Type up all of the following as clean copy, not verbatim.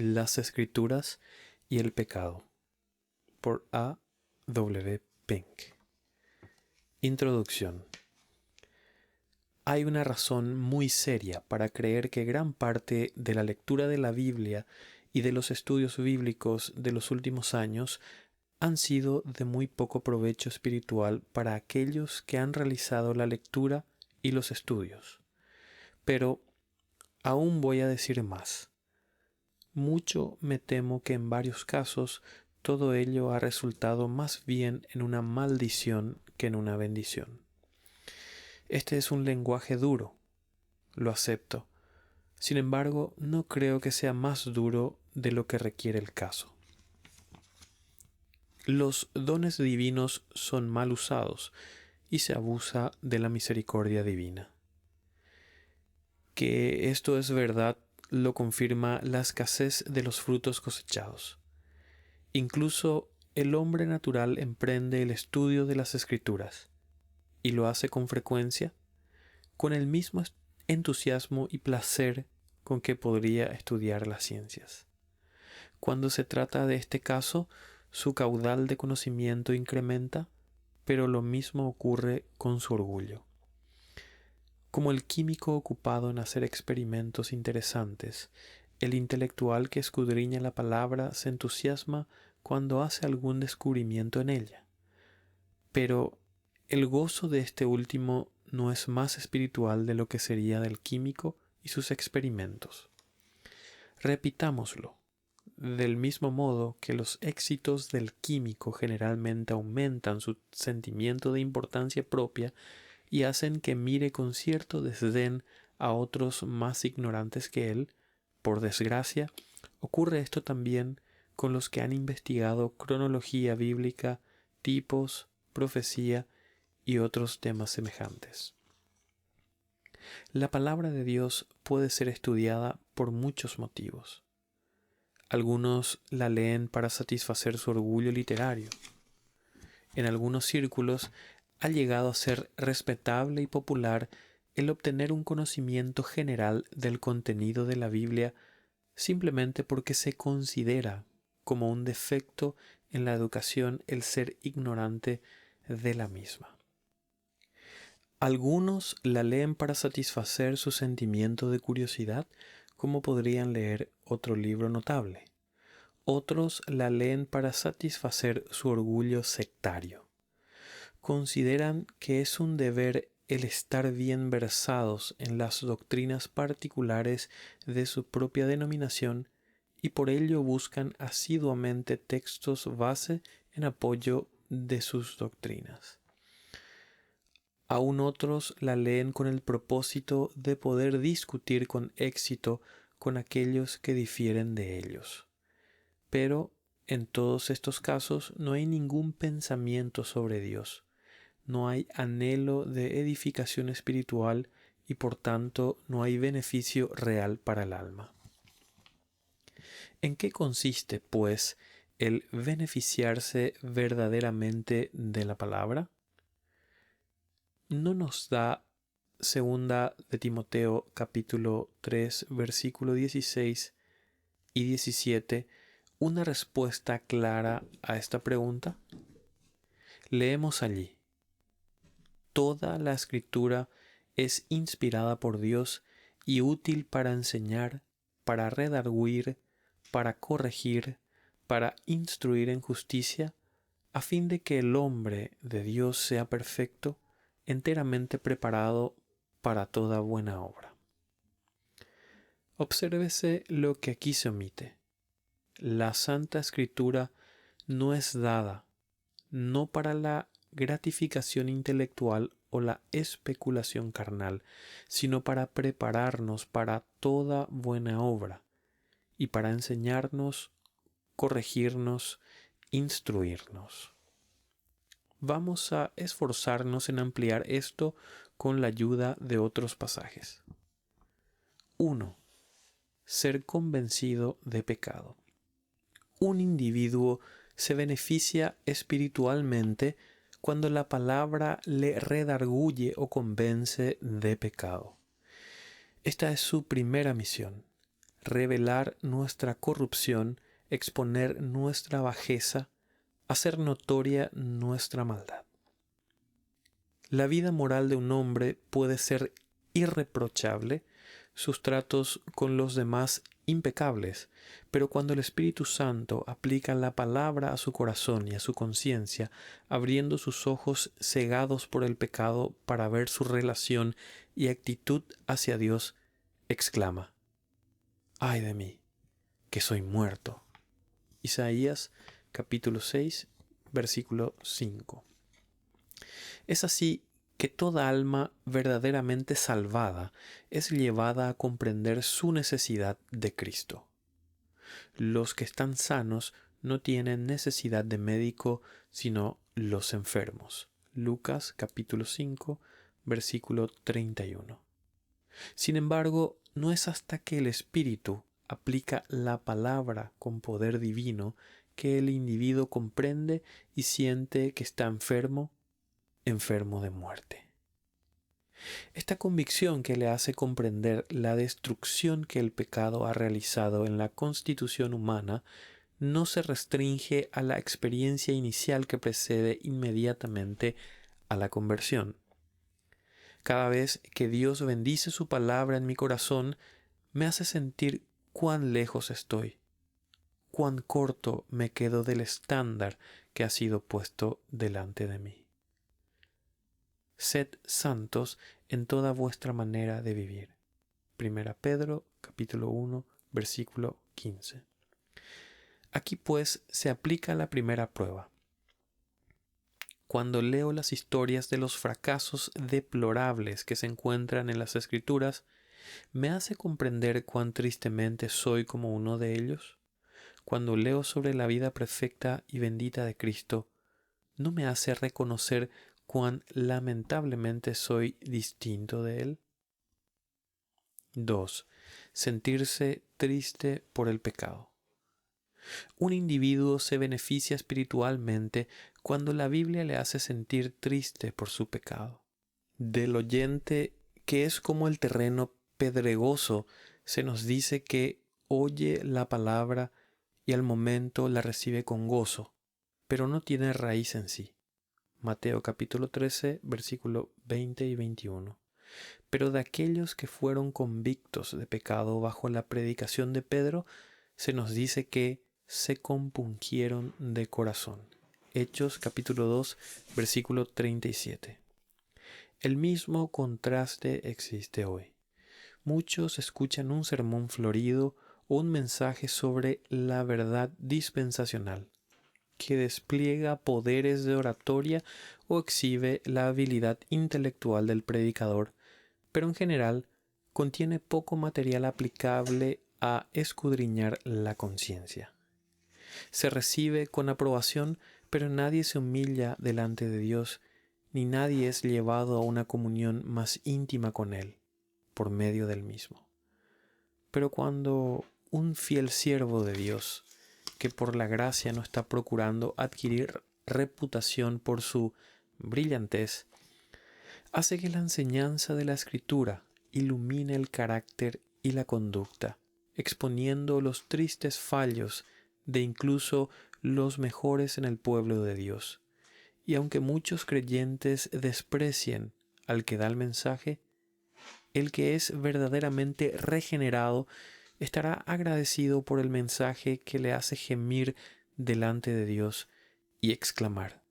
Las Escrituras y el pecado, por A. W. Pink. Introducción. Hay una razón muy seria para creer que gran parte de la lectura de la Biblia y de los estudios bíblicos de los últimos años han sido de muy poco provecho espiritual para aquellos que han realizado la lectura y los estudios. Pero aún voy a decir más. Mucho me temo que en varios casos todo ello ha resultado más bien en una maldición que en una bendición. Este es un lenguaje duro, lo acepto. Sin embargo, no creo que sea más duro de lo que requiere el caso. Los dones divinos son mal usados y se abusa de la misericordia divina. Que esto es verdad lo confirma la escasez de los frutos cosechados. Incluso el hombre natural emprende el estudio de las Escrituras, y lo hace con frecuencia, con el mismo entusiasmo y placer con que podría estudiar las ciencias. Cuando se trata de este caso, su caudal de conocimiento incrementa, pero lo mismo ocurre con su orgullo. Como el químico ocupado en hacer experimentos interesantes, el intelectual que escudriña la palabra se entusiasma cuando hace algún descubrimiento en ella. Pero el gozo de este último no es más espiritual de lo que sería del químico y sus experimentos. Repitámoslo. Del mismo modo que los éxitos del químico generalmente aumentan su sentimiento de importancia propia y hacen que mire con cierto desdén a otros más ignorantes que él, por desgracia, ocurre esto también con los que han investigado cronología bíblica, tipos, profecía y otros temas semejantes. La palabra de Dios puede ser estudiada por muchos motivos. Algunos la leen para satisfacer su orgullo literario. En algunos círculos ha llegado a ser respetable y popular el obtener un conocimiento general del contenido de la Biblia simplemente porque se considera como un defecto en la educación el ser ignorante de la misma. Algunos la leen para satisfacer su sentimiento de curiosidad, como podrían leer otro libro notable. Otros la leen para satisfacer su orgullo sectario. Consideran que es un deber el estar bien versados en las doctrinas particulares de su propia denominación y por ello buscan asiduamente textos base en apoyo de sus doctrinas. Aún otros la leen con el propósito de poder discutir con éxito con aquellos que difieren de ellos. Pero en todos estos casos no hay ningún pensamiento sobre Dios, no hay anhelo de edificación espiritual y por tanto no hay beneficio real para el alma. ¿En qué consiste, pues, el beneficiarse verdaderamente de la palabra? ¿No nos da segunda de Timoteo capítulo 3 versículo 16 y 17 una respuesta clara a esta pregunta? Leemos allí: toda la Escritura es inspirada por Dios y útil para enseñar, para redarguir, para corregir, para instruir en justicia, a fin de que el hombre de Dios sea perfecto, enteramente preparado para toda buena obra. Obsérvese lo que aquí se omite. La Santa Escritura no es dada, no para la gratificación intelectual o la especulación carnal, sino para prepararnos para toda buena obra y para enseñarnos, corregirnos, instruirnos. Vamos a esforzarnos en ampliar esto con la ayuda de otros pasajes. 1. Ser convencido de pecado. Un individuo se beneficia espiritualmente cuando la palabra le redarguye o convence de pecado. Esta es su primera misión, revelar nuestra corrupción, exponer nuestra bajeza, hacer notoria nuestra maldad. La vida moral de un hombre puede ser irreprochable, sus tratos con los demás impecables, pero cuando el Espíritu Santo aplica la palabra a su corazón y a su conciencia, abriendo sus ojos cegados por el pecado para ver su relación y actitud hacia Dios, exclama: ¡ay de mí, que soy muerto! Isaías capítulo 6, versículo 5. Es así que toda alma verdaderamente salvada es llevada a comprender su necesidad de Cristo. Los que están sanos no tienen necesidad de médico, sino los enfermos. Lucas capítulo 5, versículo 31. Sin embargo, no es hasta que el Espíritu aplica la palabra con poder divino que el individuo comprende y siente que está enfermo de muerte. Esta convicción que le hace comprender la destrucción que el pecado ha realizado en la constitución humana no se restringe a la experiencia inicial que precede inmediatamente a la conversión. Cada vez que Dios bendice su palabra en mi corazón, me hace sentir cuán lejos estoy, cuán corto me quedo del estándar que ha sido puesto delante de mí. Sed santos en toda vuestra manera de vivir. 1 Pedro capítulo 1, versículo 15. Aquí pues se aplica la primera prueba. Cuando leo las historias de los fracasos deplorables que se encuentran en las Escrituras, ¿me hace comprender cuán tristemente soy como uno de ellos? Cuando leo sobre la vida perfecta y bendita de Cristo, ¿no me hace reconocer cuán lamentablemente soy distinto de Él? 2. Sentirse triste por el pecado. Un individuo se beneficia espiritualmente cuando la Biblia le hace sentir triste por su pecado. Del oyente, que es como el terreno pedregoso, se nos dice que oye la palabra y al momento la recibe con gozo, pero no tiene raíz en sí. Mateo capítulo 13, versículo 20 y 21. Pero de aquellos que fueron convictos de pecado bajo la predicación de Pedro, se nos dice que se compungieron de corazón. Hechos capítulo 2, versículo 37. El mismo contraste existe hoy. Muchos escuchan un sermón florido o un mensaje sobre la verdad dispensacional, que despliega poderes de oratoria o exhibe la habilidad intelectual del predicador, pero en general contiene poco material aplicable a escudriñar la conciencia. Se recibe con aprobación, pero nadie se humilla delante de Dios, ni nadie es llevado a una comunión más íntima con Él, por medio del mismo. Pero cuando un fiel siervo de Dios, que por la gracia no está procurando adquirir reputación por su brillantez, hace que la enseñanza de la Escritura ilumine el carácter y la conducta, exponiendo los tristes fallos de incluso los mejores en el pueblo de Dios. Y aunque muchos creyentes desprecien al que da el mensaje, el que es verdaderamente regenerado estará agradecido por el mensaje que le hace gemir delante de Dios y exclamar: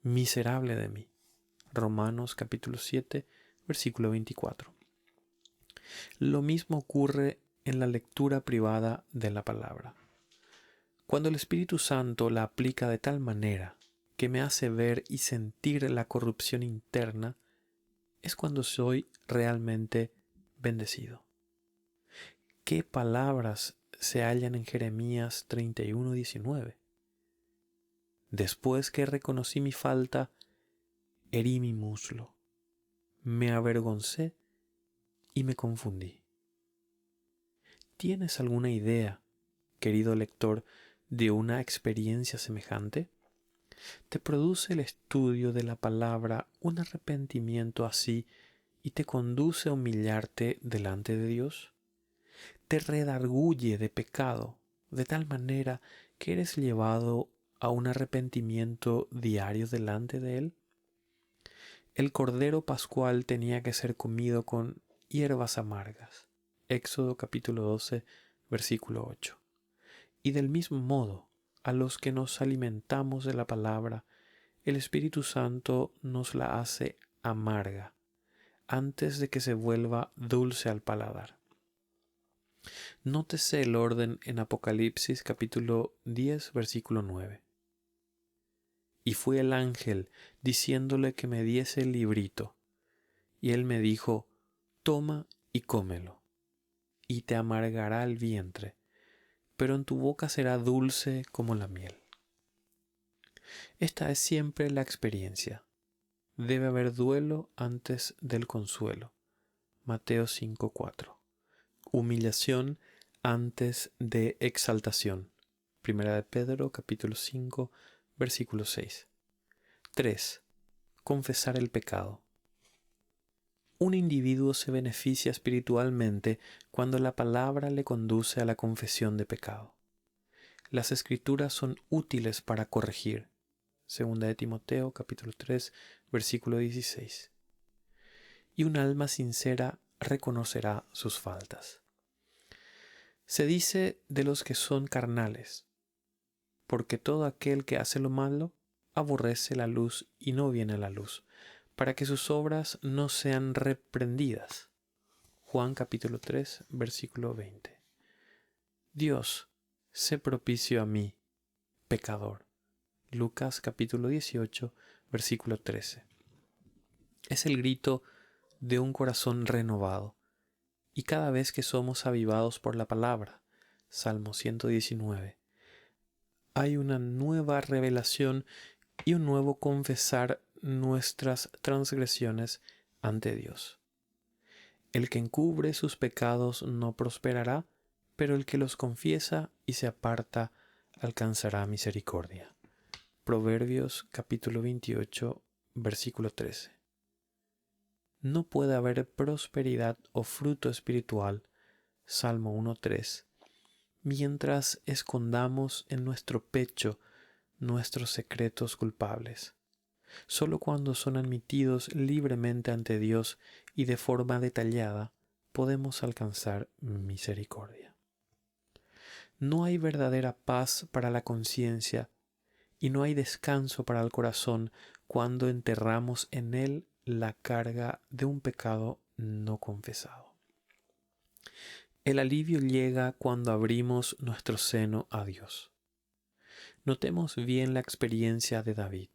miserable de mí. Romanos capítulo 7, versículo 24. Lo mismo ocurre en la lectura privada de la palabra. Cuando el Espíritu Santo la aplica de tal manera que me hace ver y sentir la corrupción interna, es cuando soy realmente bendecido. ¿Qué palabras se hallan en Jeremías 31:19? Después que reconocí mi falta, herí mi muslo, me avergoncé y me confundí. ¿Tienes alguna idea, querido lector, de una experiencia semejante? ¿Te produce el estudio de la palabra un arrepentimiento así y te conduce a humillarte delante de Dios? te redarguye de pecado, de tal manera que eres llevado a un arrepentimiento diario delante de Él? El cordero pascual tenía que ser comido con hierbas amargas. Éxodo capítulo 12, versículo 8. Y del mismo modo, a los que nos alimentamos de la palabra, el Espíritu Santo nos la hace amarga, antes de que se vuelva dulce al paladar. Nótese el orden en Apocalipsis capítulo 10, versículo 9. Y fue el ángel diciéndole que me diese el librito, y él me dijo, toma y cómelo, y te amargará el vientre, pero en tu boca será dulce como la miel. Esta es siempre la experiencia. Debe haber duelo antes del consuelo. Mateo 5:4. Humillación antes de exaltación. Primera de Pedro capítulo 5, versículo 6. 3. Confesar el pecado. Un individuo se beneficia espiritualmente cuando la palabra le conduce a la confesión de pecado. Las Escrituras son útiles para corregir. Segunda de Timoteo capítulo 3, versículo 16. Y un alma sincera reconocerá sus faltas. Se dice de los que son carnales, porque todo aquel que hace lo malo aborrece la luz y no viene a la luz, para que sus obras no sean reprendidas. Juan capítulo 3, versículo 20. Dios, sé propicio a mí, pecador. Lucas capítulo 18, versículo 13. Es el grito de un corazón renovado, y cada vez que somos avivados por la palabra, Salmo 119, hay una nueva revelación y un nuevo confesar nuestras transgresiones ante Dios. El que encubre sus pecados no prosperará, pero el que los confiesa y se aparta alcanzará misericordia. Proverbios capítulo 28, versículo 13. No puede haber prosperidad o fruto espiritual, Salmo 1:3, mientras escondamos en nuestro pecho nuestros secretos culpables. Solo cuando son admitidos libremente ante Dios y de forma detallada, podemos alcanzar misericordia. No hay verdadera paz para la conciencia y no hay descanso para el corazón cuando enterramos en él la carga de un pecado no confesado. El alivio llega cuando abrimos nuestro seno a Dios. Notemos bien la experiencia de David.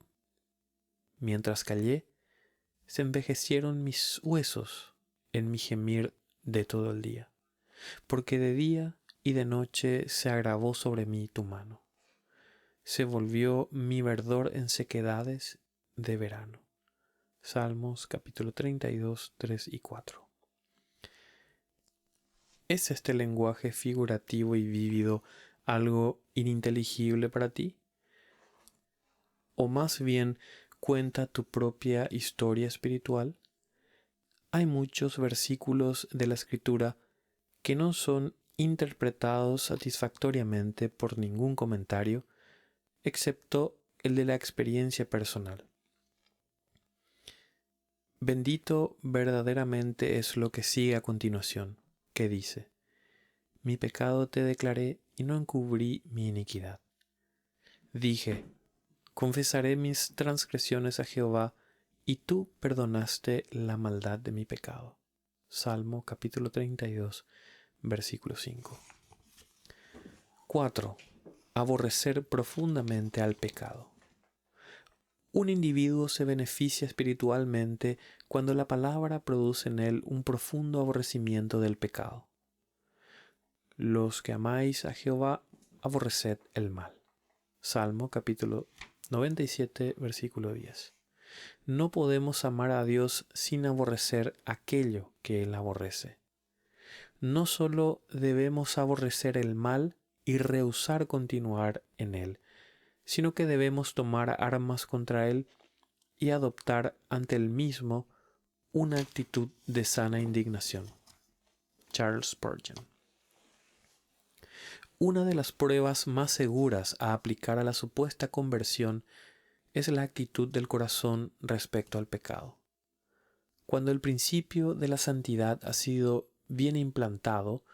Mientras callé, se envejecieron mis huesos en mi gemir de todo el día, porque de día y de noche se agravó sobre mí tu mano. Se volvió mi verdor en sequedades de verano. Salmos capítulo 32, 3 y 4. ¿Es este lenguaje figurativo y vívido algo ininteligible para ti? ¿O más bien cuenta tu propia historia espiritual? Hay muchos versículos de la Escritura que no son interpretados satisfactoriamente por ningún comentario, excepto el de la experiencia personal. Bendito verdaderamente es lo que sigue a continuación, que dice: mi pecado te declaré y no encubrí mi iniquidad. Dije: confesaré mis transgresiones a Jehová, y tú perdonaste la maldad de mi pecado. Salmo capítulo 32, versículo 5. 4. Aborrecer profundamente al pecado. Un individuo se beneficia espiritualmente cuando la palabra produce en él un profundo aborrecimiento del pecado. Los que amáis a Jehová, aborreced el mal. Salmo capítulo 97, versículo 10. No podemos amar a Dios sin aborrecer aquello que Él aborrece. No solo debemos aborrecer el mal y rehusar continuar en él, sino que debemos tomar armas contra él y adoptar ante él mismo una actitud de sana indignación. Charles Spurgeon. Una de las pruebas más seguras a aplicar a la supuesta conversión es la actitud del corazón respecto al pecado. Cuando el principio de la santidad ha sido bien implantado,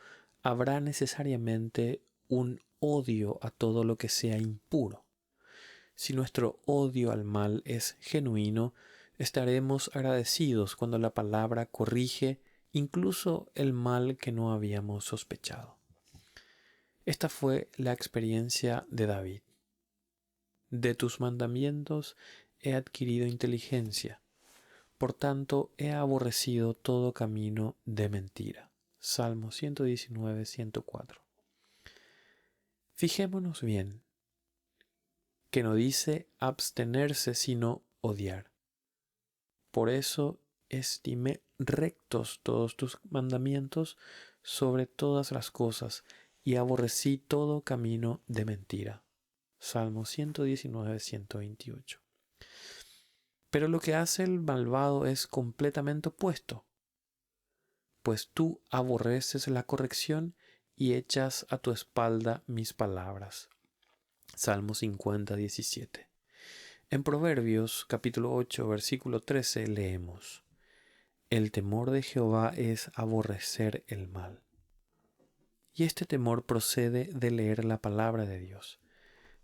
habrá necesariamente un odio a todo lo que sea impuro. Si nuestro odio al mal es genuino, estaremos agradecidos cuando la palabra corrige incluso el mal que no habíamos sospechado. Esta fue la experiencia de David. De tus mandamientos he adquirido inteligencia, por tanto he aborrecido todo camino de mentira. Salmo 119, 104. Fijémonos bien, que no dice abstenerse sino odiar. Por eso estimé rectos todos tus mandamientos sobre todas las cosas, y aborrecí todo camino de mentira. Salmo 119, 128. Pero lo que hace el malvado es completamente opuesto, pues tú aborreces la corrección y echas a tu espalda mis palabras. Salmo 50, 17. En Proverbios capítulo 8, versículo 13 leemos: El temor de Jehová es aborrecer el mal. Y este temor procede de leer la palabra de Dios.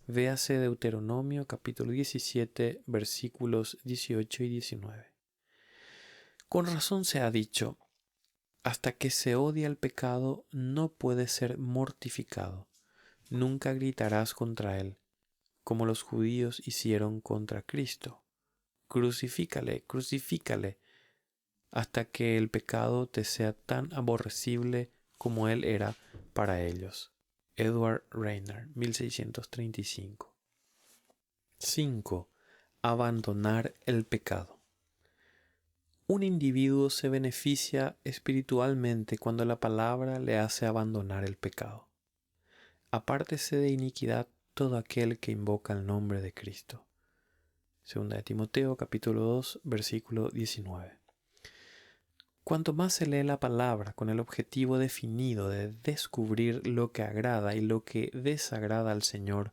Véase Deuteronomio capítulo 17, versículos 18 y 19. Con razón se ha dicho: hasta que se odia el pecado no puede ser mortificado. Nunca gritarás contra él, como los judíos hicieron contra Cristo. Crucifícale, crucifícale, hasta que el pecado te sea tan aborrecible como él era para ellos. Edward Reiner, 1635. 5. Abandonar el pecado. Un individuo se beneficia espiritualmente cuando la palabra le hace abandonar el pecado. Apártese de iniquidad todo aquel que invoca el nombre de Cristo. Segunda de Timoteo capítulo 2, versículo 19. Cuanto más se lee la palabra con el objetivo definido de descubrir lo que agrada y lo que desagrada al Señor,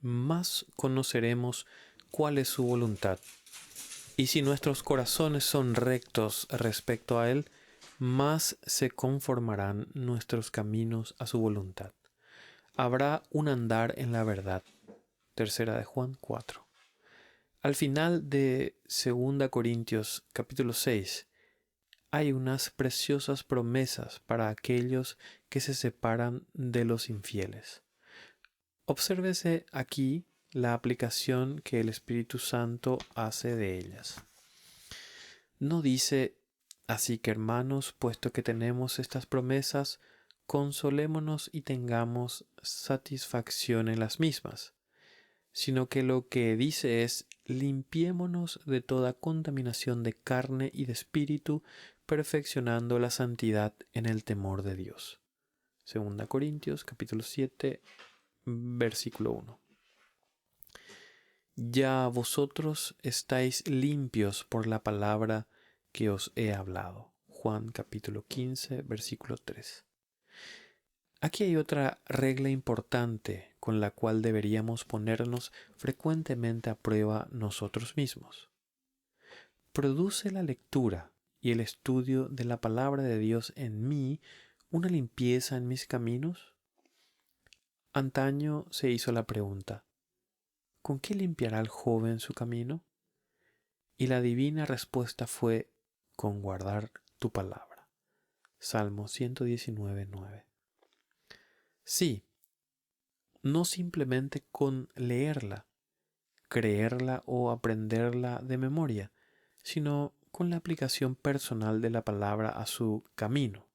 más conoceremos cuál es su voluntad. Y si nuestros corazones son rectos respecto a Él, más se conformarán nuestros caminos a su voluntad. Habrá un andar en la verdad. Tercera de Juan 4. Al final de 2 Corintios capítulo 6, hay unas preciosas promesas para aquellos que se separan de los infieles. Obsérvese aquí la aplicación que el Espíritu Santo hace de ellas. No dice: así que hermanos, puesto que tenemos estas promesas, consolémonos y tengamos satisfacción en las mismas, sino que lo que dice es: limpiémonos de toda contaminación de carne y de espíritu, perfeccionando la santidad en el temor de Dios. 2 Corintios capítulo 7, versículo 1. Ya vosotros estáis limpios por la palabra que os he hablado. Juan capítulo 15, versículo 3. Aquí hay otra regla importante con la cual deberíamos ponernos frecuentemente a prueba nosotros mismos. ¿Produce la lectura y el estudio de la palabra de Dios en mí una limpieza en mis caminos? Antaño se hizo la pregunta: ¿con qué limpiará el joven su camino? Y la divina respuesta fue: con guardar tu palabra. Salmo 119, 9. Sí, no simplemente con leerla, creerla o aprenderla de memoria, sino con la aplicación personal de la palabra a su camino.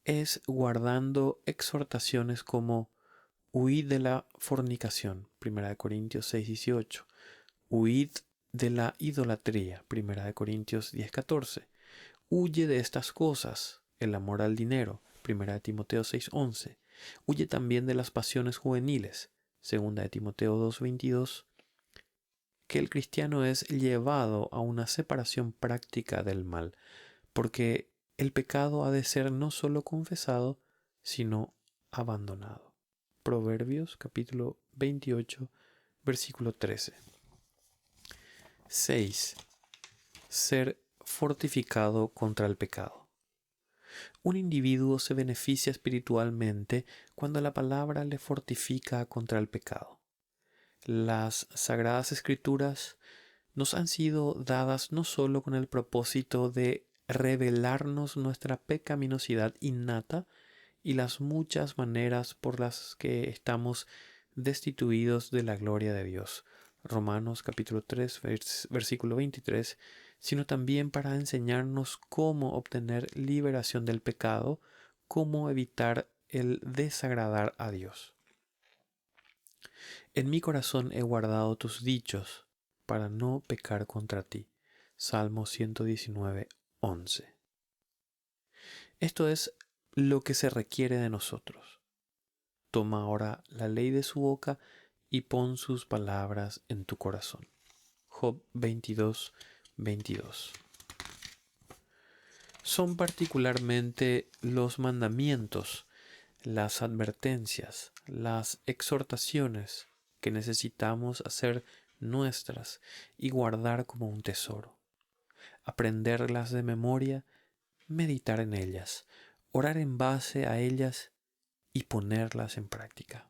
Es guardando exhortaciones como: huid de la fornicación, 1 Corintios 6, 18, huid de la idolatría, 1 Corintios 10, 14, huye de estas cosas, el amor al dinero, 1 Timoteo 6, 11, huye también de las pasiones juveniles, 2 Timoteo 2, 22, que el cristiano es llevado a una separación práctica del mal, porque el pecado ha de ser no solo confesado, sino abandonado. Proverbios capítulo 28, versículo 13. 6. Ser fortificado contra el pecado. Un individuo se beneficia espiritualmente cuando la palabra le fortifica contra el pecado. Las Sagradas Escrituras nos han sido dadas no solo con el propósito de revelarnos nuestra pecaminosidad innata y las muchas maneras por las que estamos destituidos de la gloria de Dios, Romanos capítulo 3, versículo 23, sino también para enseñarnos cómo obtener liberación del pecado, cómo evitar el desagradar a Dios. En mi corazón he guardado tus dichos para no pecar contra ti. Salmo 119, 11. Esto es lo que se requiere de nosotros. Toma ahora la ley de su boca y pon sus palabras en tu corazón. Job 22, 22. Son particularmente los mandamientos, las advertencias, las exhortaciones que necesitamos hacer nuestras y guardar como un tesoro. Aprenderlas de memoria, meditar en ellas, orar en base a ellas y ponerlas en práctica.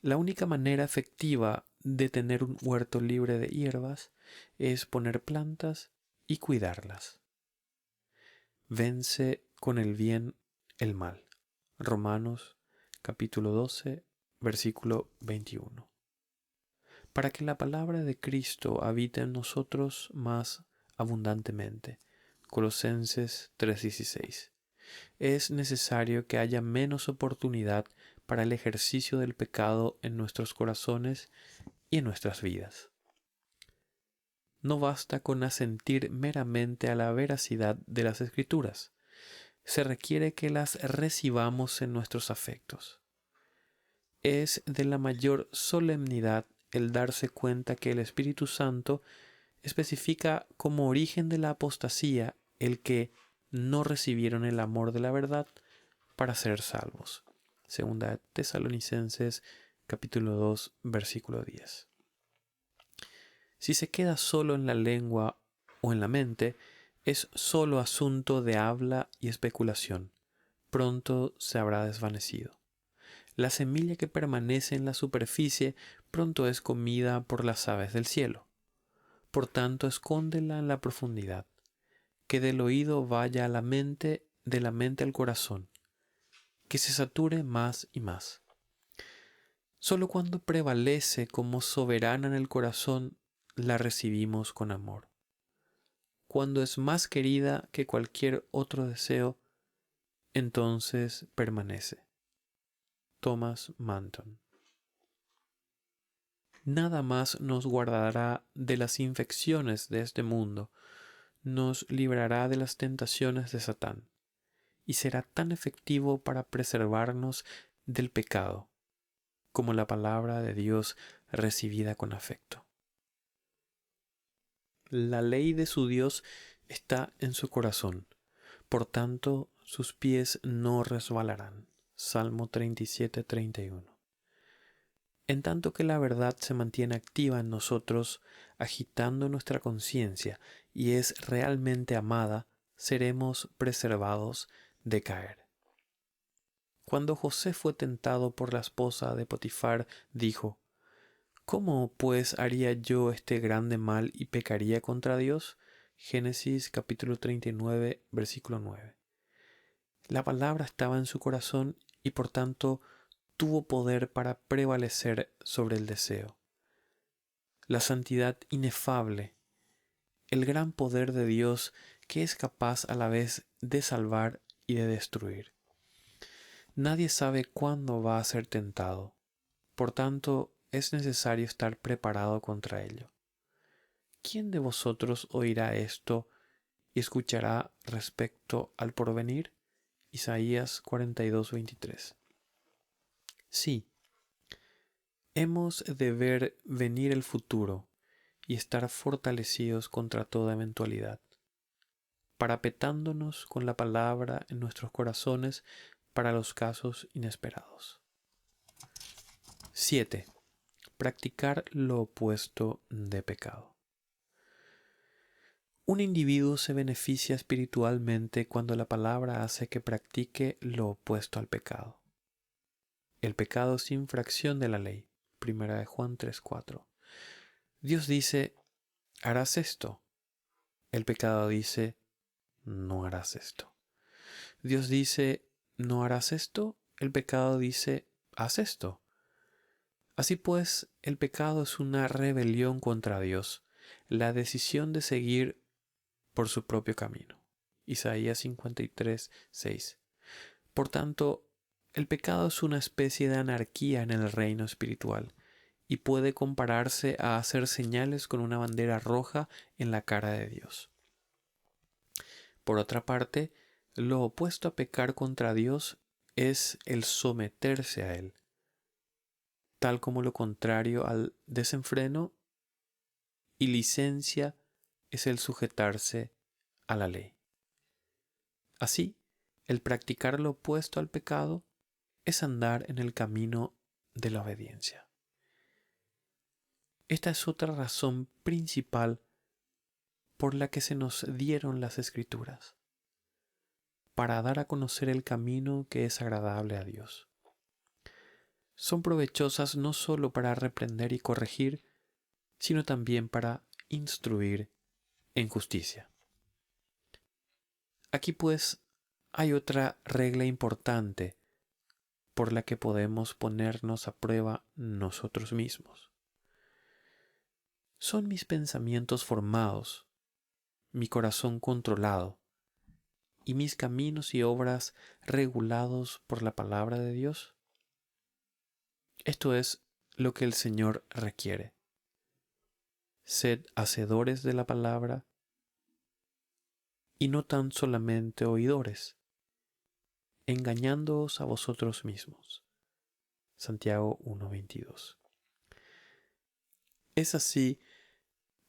La única manera efectiva de tener un huerto libre de hierbas es poner plantas y cuidarlas. Vence con el bien el mal. Romanos capítulo 12, versículo 21. Para que la palabra de Cristo habite en nosotros más abundantemente. Colosenses 3:16. Es necesario que haya menos oportunidad para el ejercicio del pecado en nuestros corazones y en nuestras vidas. No basta con asentir meramente a la veracidad de las Escrituras. Se requiere que las recibamos en nuestros afectos. Es de la mayor solemnidad el darse cuenta que el Espíritu Santo especifica como origen de la apostasía el que no recibieron el amor de la verdad para ser salvos. Segunda Tesalonicenses capítulo 2, versículo 10. Si se queda solo en la lengua o en la mente, es solo asunto de habla y especulación. Pronto se habrá desvanecido. La semilla que permanece en la superficie pronto es comida por las aves del cielo. Por tanto, escóndela en la profundidad, que del oído vaya a la mente, de la mente al corazón, que se sature más y más. Solo cuando prevalece como soberana en el corazón, la recibimos con amor. Cuando es más querida que cualquier otro deseo, entonces permanece. Thomas Manton. Nada más nos guardará de las infecciones de este mundo, nos librará de las tentaciones de Satán, y será tan efectivo para preservarnos del pecado como la palabra de Dios recibida con afecto. La ley de su Dios está en su corazón, por tanto sus pies no resbalarán. Salmo 37, 31. En tanto que la verdad se mantiene activa en nosotros, agitando nuestra conciencia y es realmente amada, seremos preservados de caer. Cuando José fue tentado por la esposa de Potifar, dijo: ¿Cómo pues haría yo este grande mal y pecaría contra Dios? Génesis capítulo 39, versículo 9. La palabra estaba en su corazón y por tanto tuvo poder para prevalecer sobre el deseo. La santidad inefable, el gran poder de Dios que es capaz a la vez de salvar y de destruir. Nadie sabe cuándo va a ser tentado, por tanto es necesario estar preparado contra ello. ¿Quién de vosotros oirá esto y escuchará respecto al porvenir? Isaías 42, 23. Sí, hemos de ver venir el futuro y estar fortalecidos contra toda eventualidad, parapetándonos con la palabra en nuestros corazones para los casos inesperados. 7. Practicar lo opuesto de pecado. Un individuo se beneficia espiritualmente cuando la palabra hace que practique lo opuesto al pecado. El pecado es infracción de la ley. 1 Juan 3:4. Dios dice, harás esto. El pecado dice, no harás esto. Dios dice, no harás esto. El pecado dice, haz esto. Así pues, el pecado es una rebelión contra Dios, la decisión de seguir por su propio camino. Isaías 53:6. Por tanto, el pecado es una especie de anarquía en el reino espiritual y puede compararse a hacer señales con una bandera roja en la cara de Dios. Por otra parte, lo opuesto a pecar contra Dios es el someterse a Él, tal como lo contrario al desenfreno y licencia es el sujetarse a la ley. Así, el practicar lo opuesto al pecado es andar en el camino de la obediencia. Esta es otra razón principal por la que se nos dieron las Escrituras, para dar a conocer el camino que es agradable a Dios. Son provechosas no solo para reprender y corregir, sino también para instruir en justicia. Aquí pues hay otra regla importante por la que podemos ponernos a prueba nosotros mismos. ¿Son mis pensamientos formados, mi corazón controlado y mis caminos y obras regulados por la palabra de Dios? Esto es lo que el Señor requiere. Sed hacedores de la palabra y no tan solamente oidores, engañándoos a vosotros mismos. Santiago 1:22. Es así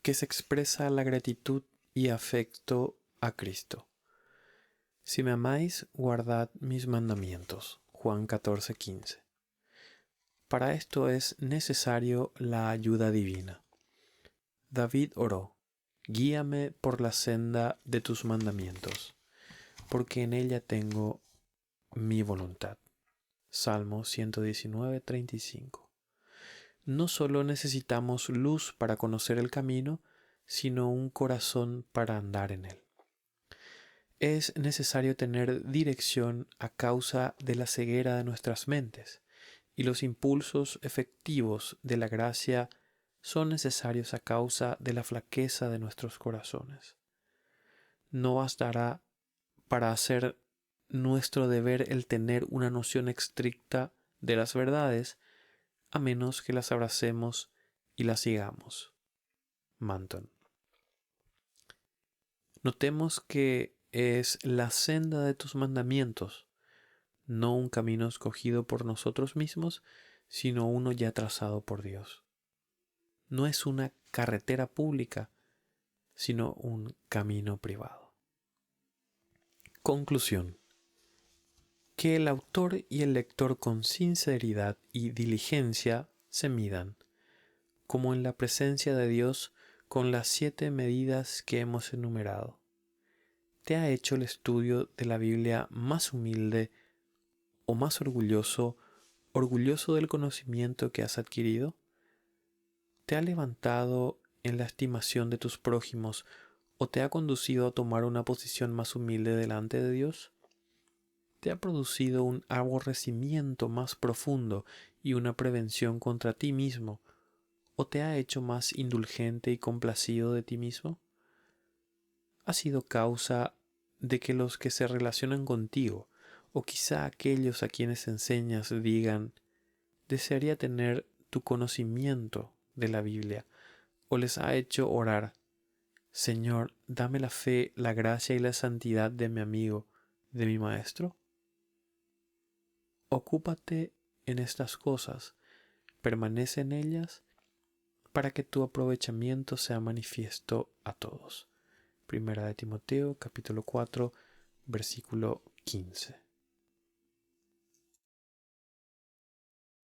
que se expresa la gratitud y afecto a Cristo. Si me amáis, guardad mis mandamientos. Juan 14:15. Para esto es necesario la ayuda divina. David oró, guíame por la senda de tus mandamientos, porque en ella tengo mi voluntad. Salmo 119:35. No solo necesitamos luz para conocer el camino, sino un corazón para andar en él. Es necesario tener dirección a causa de la ceguera de nuestras mentes, y los impulsos efectivos de la gracia son necesarios a causa de la flaqueza de nuestros corazones. No bastará para hacer nuestro deber el tener una noción estricta de las verdades, a menos que las abracemos y las sigamos. Manton. Notemos que es la senda de tus mandamientos, no un camino escogido por nosotros mismos, sino uno ya trazado por Dios. No es una carretera pública, sino un camino privado. Conclusión. Que el autor y el lector con sinceridad y diligencia se midan, como en la presencia de Dios, con las 7 medidas que hemos enumerado. ¿Te ha hecho el estudio de la Biblia más humilde o más orgulloso del conocimiento que has adquirido? ¿Te ha levantado en la estimación de tus prójimos o te ha conducido a tomar una posición más humilde delante de Dios? ¿Te ha producido un aborrecimiento más profundo y una prevención contra ti mismo o te ha hecho más indulgente y complacido de ti mismo? ¿Ha sido causa de que los que se relacionan contigo, o quizá aquellos a quienes enseñas, digan, desearía tener tu conocimiento de la Biblia, o les ha hecho orar, Señor, dame la fe, la gracia y la santidad de mi amigo, de mi maestro? Ocúpate en estas cosas, permanece en ellas, para que tu aprovechamiento sea manifiesto a todos. Primera de Timoteo, capítulo 4, versículo 15.